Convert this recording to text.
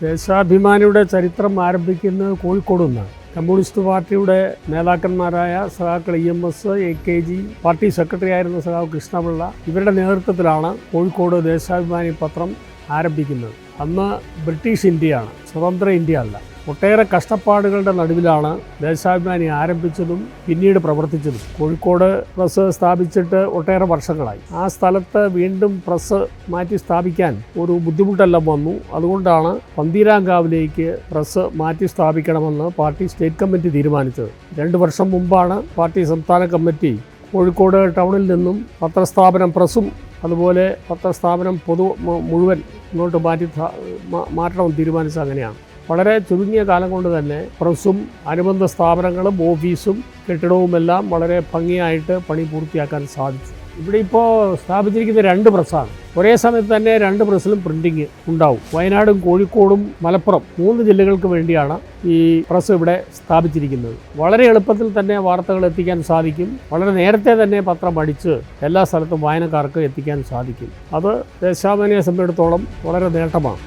ദേശാഭിമാനിയുടെ ചരിത്രം ആരംഭിക്കുന്നത് കോഴിക്കോട് നിന്നാണ്. കമ്മ്യൂണിസ്റ്റ് പാർട്ടിയുടെ നേതാക്കന്മാരായ സഖാക്കൾ EMS, AKG, പാർട്ടി സെക്രട്ടറി ആയിരുന്ന സഖാവ് കൃഷ്ണപിള്ള ഇവരുടെ നേതൃത്വത്തിലാണ് കോഴിക്കോട് ദേശാഭിമാനി പത്രം ആരംഭിക്കുന്നത്. അന്ന് ബ്രിട്ടീഷ് ഇന്ത്യയാണ്, സ്വതന്ത്ര ഇന്ത്യ അല്ല. ഒട്ടേറെ കഷ്ടപ്പാടുകളുടെ നടുവിലാണ് ദേശാഭിമാനി ആരംഭിച്ചതും പിന്നീട് പ്രവർത്തിച്ചതും. കോഴിക്കോട് പ്രസ് സ്ഥാപിച്ചിട്ട് ഒട്ടേറെ വർഷങ്ങളായി. ആ സ്ഥലത്ത് വീണ്ടും പ്രസ് മാറ്റി സ്ഥാപിക്കാൻ ഒരു ബുദ്ധിമുട്ടെല്ലാം വന്നു. അതുകൊണ്ടാണ് പന്തീരാങ്കാവിലേക്ക് പ്രസ് മാറ്റി സ്ഥാപിക്കണമെന്ന് പാർട്ടി സ്റ്റേറ്റ് കമ്മിറ്റി തീരുമാനിച്ചത്. 2 വർഷം മുമ്പാണ് പാർട്ടി സംസ്ഥാന കമ്മിറ്റി കോഴിക്കോട് ടൗണിൽ നിന്നും പത്രസ്ഥാപനം പ്രസും അതുപോലെ പത്രസ്ഥാപനം മുഴുവൻ ഇങ്ങോട്ട് മാറ്റണമെന്ന് തീരുമാനിച്ചത്. അങ്ങനെയാണ്. വളരെ ചുരുങ്ങിയ കാലം കൊണ്ട് തന്നെ പ്രസും അനുബന്ധ സ്ഥാപനങ്ങളും ഓഫീസും കെട്ടിടവുമെല്ലാം വളരെ ഭംഗിയായിട്ട് പണി പൂർത്തിയാക്കാൻ സാധിച്ചു. ഇവിടെ ഇപ്പോൾ സ്ഥാപിച്ചിരിക്കുന്ന 2 പ്രസ്സാണ്. ഒരേ സമയത്ത് തന്നെ 2 പ്രസ്സിലും പ്രിൻറ്റിങ് ഉണ്ടാവും. വയനാടും കോഴിക്കോടും മലപ്പുറം 3 ജില്ലകൾക്ക് വേണ്ടിയാണ് ഈ പ്രസ് ഇവിടെ സ്ഥാപിച്ചിരിക്കുന്നത്. വളരെ എളുപ്പത്തിൽ തന്നെ വാർത്തകൾ എത്തിക്കാൻ സാധിക്കും. വളരെ നേരത്തെ തന്നെ പത്രം അടിച്ച് എല്ലാ സ്ഥലത്തും വായനക്കാർക്ക് എത്തിക്കാൻ സാധിക്കും. അത് ദേശാഭിമാനിയെ സംബന്ധിച്ചിടത്തോളം വളരെ നേട്ടമാണ്.